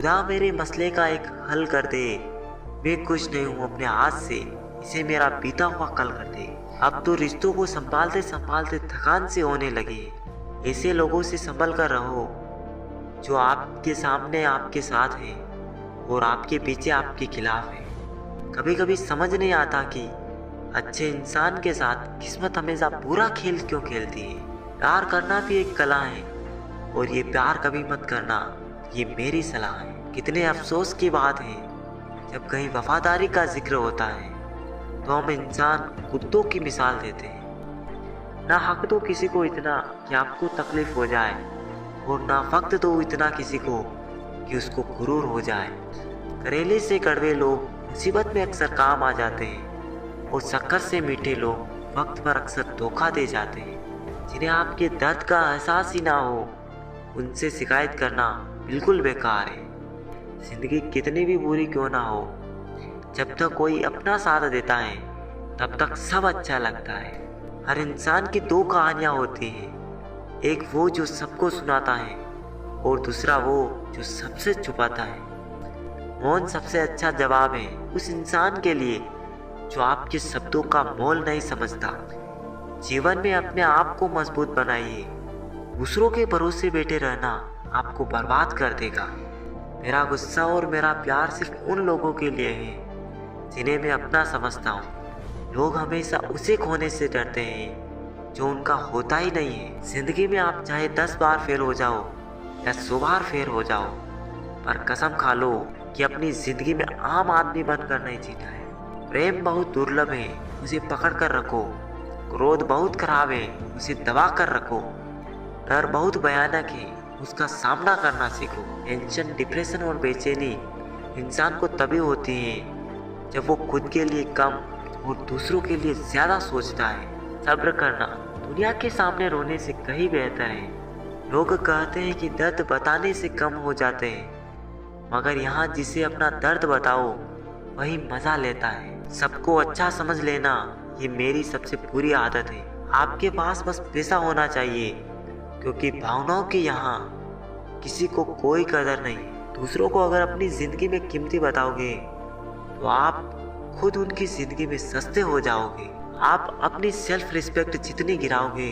खुदा मेरे मसले का एक हल कर दे। मैं खुश नहीं हूँ अपने हाथ से, इसे मेरा बीता हुआ कल कर दे। अब तो रिश्तों को संभालते संभालते थकान से होने लगी है। ऐसे लोगों से संभल कर रहो जो आपके सामने आपके साथ हैं और आपके पीछे आपके खिलाफ है। कभी कभी समझ नहीं आता कि अच्छे इंसान के साथ किस्मत हमेशा बुरा खेल क्यों खेलती है। प्यार करना भी एक कला है और ये प्यार कभी मत करना, ये मेरी सलाह है। कितने अफसोस की बात है जब कहीं वफादारी का जिक्र होता है तो हम इंसान कुत्तों की मिसाल देते हैं। ना हक दो किसी को इतना कि आपको तकलीफ हो जाए और ना वक्त दो इतना किसी को कि उसको गुरूर हो जाए। करेले से कड़वे लोग मुसीबत में अक्सर काम आ जाते हैं और शक्कर से मीठे लोग वक्त पर अक्सर धोखा दे जाते हैं। जिन्हें आपके दर्द का एहसास ही ना हो उनसे शिकायत करना बिल्कुल बेकार है। जिंदगी कितनी भी बुरी क्यों ना हो, जब तक कोई अपना साथ देता है तब तक सब अच्छा लगता है। हर इंसान की दो कहानियां होती हैं, एक वो जो सबको सुनाता है और दूसरा वो जो सबसे छुपाता है। मौन सबसे अच्छा जवाब है उस इंसान के लिए जो आपके शब्दों का मोल नहीं समझता। जीवन में अपने आप को मजबूत बनाइए। दूसरों के भरोसे बैठे रहना आपको बर्बाद कर देगा। मेरा गुस्सा और मेरा प्यार सिर्फ उन लोगों के लिए है जिन्हें मैं अपना समझता हूँ। लोग हमेशा उसे खोने से डरते हैं जो उनका होता ही नहीं है। जिंदगी में आप चाहे 10 बार फेल हो जाओ या 100 बार फेल हो जाओ, पर कसम खा लो कि अपनी जिंदगी में आम आदमी बनकर नहीं जीना है। प्रेम बहुत दुर्लभ है, उसे पकड़ कर रखो। क्रोध बहुत खराब है, उसे दबा कर रखो। डर बहुत भयानक है, उसका सामना करना सीखो। टेंशन, डिप्रेशन और बेचैनी इंसान को तभी होती है जब वो खुद के लिए कम और दूसरों के लिए ज्यादा सोचता है। सब्र करना दुनिया के सामने रोने से कहीं बेहतर है। लोग कहते हैं कि दर्द बताने से कम हो जाते हैं, मगर यहाँ जिसे अपना दर्द बताओ वही मजा लेता है। सबको अच्छा समझ लेना ये मेरी सबसे बुरी आदत है। आपके पास बस पैसा होना चाहिए, क्योंकि भावनाओं की यहाँ किसी को कोई कदर नहीं। दूसरों को अगर अपनी जिंदगी में कीमती बताओगे तो आप खुद उनकी जिंदगी में सस्ते हो जाओगे। आप अपनी सेल्फ रिस्पेक्ट जितनी गिराओगे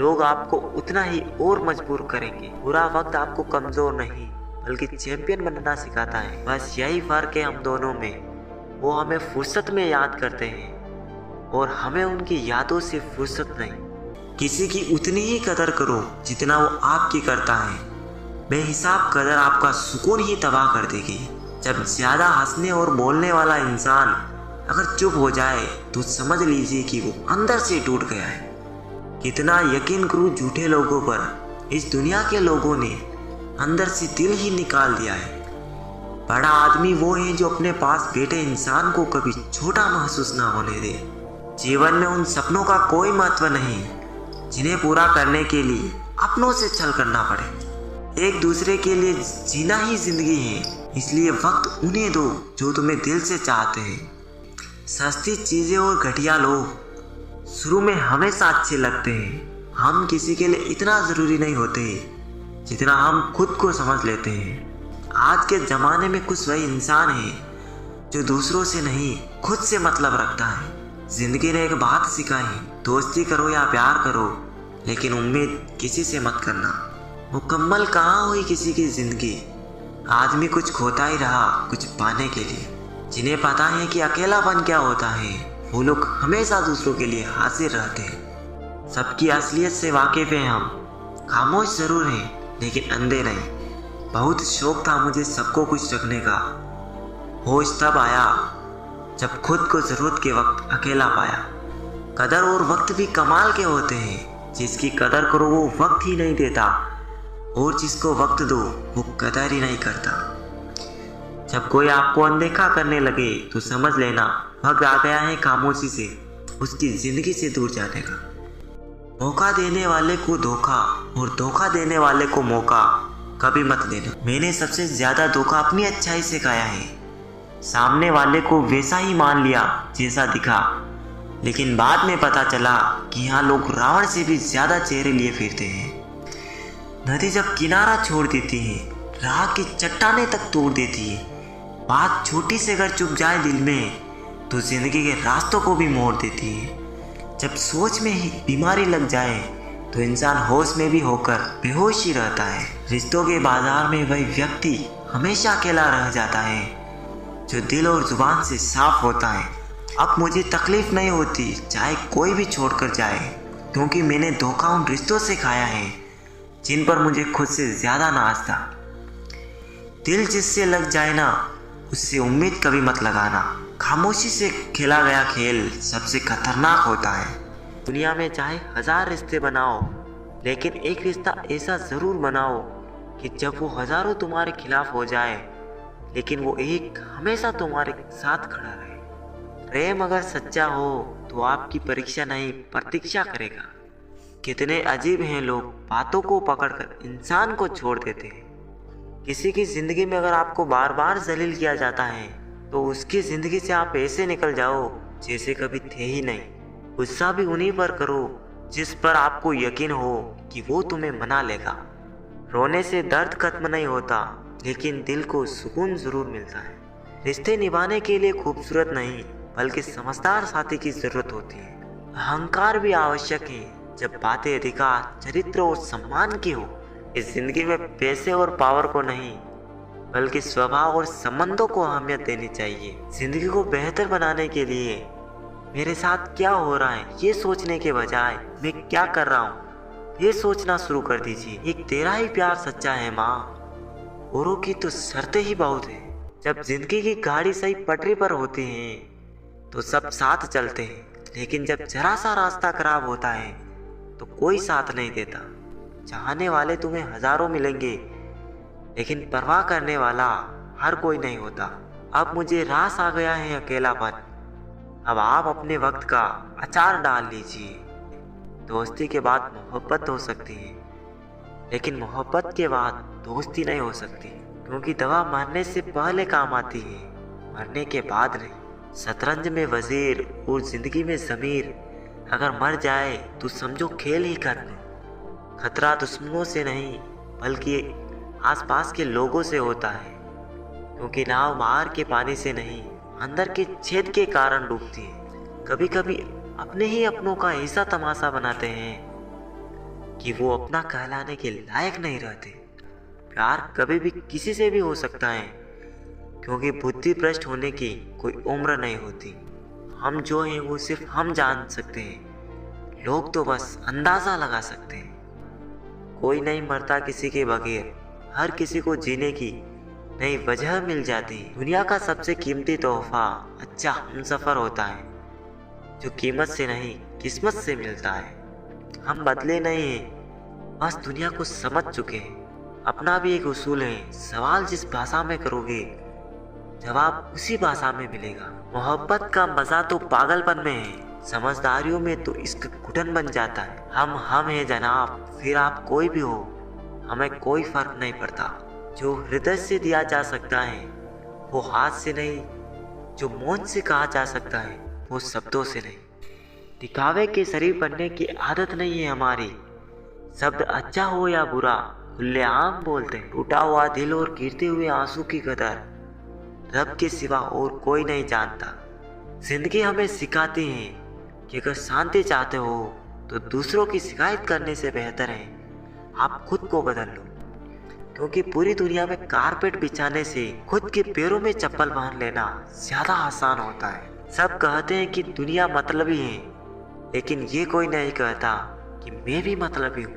लोग आपको उतना ही और मजबूर करेंगे। बुरा वक्त आपको कमजोर नहीं बल्कि चैंपियन बनना सिखाता है। बस यही फर्क है हम दोनों में। वो हमें फुर्सत में याद करते हैं और हमें उनकी यादों से फुर्सत नहीं। किसी की उतनी ही कदर करो जितना वो आपकी करता है। बेहिसाब कदर आपका सुकून ही तबाह कर देगी। जब ज्यादा हंसने और बोलने वाला इंसान अगर चुप हो जाए तो समझ लीजिए कि वो अंदर से टूट गया है। कितना यकीन करूं झूठे लोगों पर, इस दुनिया के लोगों ने अंदर से दिल ही निकाल दिया है। बड़ा आदमी वो है जो अपने पास बैठे इंसान को कभी छोटा महसूस ना होने दे। जीवन में उन सपनों का कोई महत्व नहीं जिन्हें पूरा करने के लिए अपनों से छल करना पड़े। एक दूसरे के लिए जीना ही जिंदगी है, इसलिए वक्त उन्हें दो जो तुम्हें दिल से चाहते हैं। सस्ती चीजें और घटिया लोग शुरू में हमेशा अच्छे लगते हैं। हम किसी के लिए इतना जरूरी नहीं होते जितना हम खुद को समझ लेते हैं। आज के जमाने में कुछ वही इंसान है जो दूसरों से नहीं खुद से मतलब रखता है। जिंदगी ने एक बात सिखाई, दोस्ती करो या प्यार करो लेकिन उम्मीद किसी से मत करना। मुकम्मल कहाँ हुई किसी की जिंदगी, आदमी कुछ खोता ही रहा कुछ पाने के लिए। जिन्हें पता है कि अकेलापन क्या होता है वो लोग हमेशा दूसरों के लिए हाजिर रहते हैं। सबकी असलियत से वाकिफ हैं हम, खामोश जरूर हैं लेकिन अंधे नहीं। बहुत शौक था मुझे सबको कुछ रखने का, होश तब आया जब खुद को जरूरत के वक्त अकेला पाया। कदर और वक्त भी कमाल के होते हैं, जिसकी कदर करो वो वक्त ही नहीं देता और जिसको वक्त दो वो कदर ही नहीं करता। जब कोई आपको अनदेखा करने लगे तो समझ लेना वक्त आ गया है खामोशी से उसकी जिंदगी से दूर जाने का। मौका देने वाले को धोखा और धोखा देने वाले को मौका कभी मत देना। मैंने सबसे ज्यादा धोखा अपनी अच्छाई से खाया है। सामने वाले को वैसा ही मान लिया जैसा दिखा, लेकिन बाद में पता चला कि यहाँ लोग रावण से भी ज्यादा चेहरे लिए फिरते हैं। नदी जब किनारा छोड़ देती है राह की चट्टाने तक तोड़ देती है। बात छोटी से अगर चुप जाए दिल में तो जिंदगी के रास्तों को भी मोड़ देती है। जब सोच में ही बीमारी लग जाए तो इंसान होश में भी होकर बेहोश ही रहता है। रिश्तों के बाजार में वही व्यक्ति हमेशा अकेला रह जाता है जो दिल और जुबान से साफ होता है। अब मुझे तकलीफ नहीं होती चाहे कोई भी छोड़कर जाए, क्योंकि मैंने धोखा उन रिश्तों से खाया है जिन पर मुझे खुद से ज्यादा नाज था। दिल जिससे लग जाए ना, उससे उम्मीद कभी मत लगाना। खामोशी से खेला गया खेल सबसे खतरनाक होता है। दुनिया में चाहे 1000 रिश्ते बनाओ, लेकिन एक रिश्ता ऐसा जरूर बनाओ कि जब वो हजारों तुम्हारे खिलाफ हो जाए, लेकिन वो एक हमेशा तुम्हारे साथ खड़ा रहे। प्रेम अगर सच्चा हो तो आपकी परीक्षा नहीं प्रतीक्षा करेगा। कितने अजीब हैं लोग, बातों को पकड़कर इंसान को छोड़ देते हैं। किसी की जिंदगी में अगर आपको बार बार जलील किया जाता है तो उसकी जिंदगी से आप ऐसे निकल जाओ जैसे कभी थे ही नहीं। गुस्सा भी उन्हीं पर करो जिस पर आपको यकीन हो कि वो तुम्हें मना लेगा। रोने से दर्द खत्म नहीं होता, लेकिन दिल को सुकून जरूर मिलता है। रिश्ते निभाने के लिए खूबसूरत नहीं बल्कि समझदार साथी की जरूरत होती है। अहंकार भी आवश्यक है जब बातें अधिकार, चरित्र और सम्मान की हो। इस जिंदगी में पैसे और पावर को नहीं बल्कि स्वभाव और संबंधों को अहमियत देनी चाहिए। जिंदगी को बेहतर बनाने के लिए मेरे साथ क्या हो रहा है ये सोचने के बजाय मैं क्या कर रहा हूँ ये सोचना शुरू कर दीजिए। एक तेरा ही प्यार सच्चा है माँ, औरों की तो शर्तें ही बहुत है। जब जिंदगी की गाड़ी सही पटरी पर होती है तो सब साथ चलते हैं, लेकिन जब जरा सा रास्ता खराब होता है तो कोई साथ नहीं देता। चाहने वाले तुम्हें हजारों मिलेंगे, लेकिन परवाह करने वाला हर कोई नहीं होता। अब मुझे रास आ गया है अकेलापन, अब आप अपने वक्त का अचार डाल लीजिए। दोस्ती के बाद मोहब्बत हो सकती है, लेकिन मोहब्बत के बाद दोस्ती नहीं हो सकती, क्योंकि दवा मरने से पहले काम आती है, मरने के बाद नहीं। शतरंज में वजीर और जिंदगी में जमीर अगर मर जाए तो समझो खेल ही खत्म। खतरा दुश्मनों से नहीं बल्कि आसपास के लोगों से होता है, क्योंकि नाव बाहर के पानी से नहीं अंदर के छेद के कारण डूबती है। कभी कभी अपने ही अपनों का ऐसा तमाशा बनाते हैं कि वो अपना कहलाने के लायक नहीं रहते। प्यार कभी भी किसी से भी हो सकता है, क्योंकि बुद्धि भ्रष्ट होने की कोई उम्र नहीं होती। हम जो हैं वो सिर्फ हम जान सकते हैं, लोग तो बस अंदाजा लगा सकते हैं। कोई नहीं मरता किसी के बगैर, हर किसी को जीने की नई वजह मिल जाती है। दुनिया का सबसे कीमती तोहफा अच्छा हमसफर होता है, जो कीमत से नहीं किस्मत से मिलता है। हम बदले नहीं हैं, बस दुनिया को समझ चुके हैं। अपना भी एक उसूल है, सवाल जिस भाषा में करोगे जवाब उसी भाषा में मिलेगा। मोहब्बत का मजा तो पागलपन में है, समझदारियों में तो इसका घुटन बन जाता है। हम हैं जनाब, फिर आप कोई भी हो, हमें कोई फर्क नहीं पड़ता। जो हृदय से दिया जा सकता है वो हाथ से नहीं, जो मौन से कहा जा सकता है वो शब्दों से नहीं। दिखावे के शरीर बनने की आदत नहीं है हमारी। शब्द अच्छा हो या बुरा खुलेआम बोलते हैं। टूटा हुआ दिल और गिरते हुए आंसू की कदर रब के सिवा और कोई नहीं जानता। जिंदगी हमें सिखाती है कि अगर शांति चाहते हो तो दूसरों की शिकायत करने से बेहतर है आप खुद को बदल लो, क्योंकि पूरी दुनिया में कारपेट बिछाने से खुद के पैरों में चप्पल पहन लेना ज्यादा आसान होता है। सब कहते हैं कि दुनिया मतलबी है, लेकिन ये कोई नहीं कहता कि मैं भी मतलबी हूँ।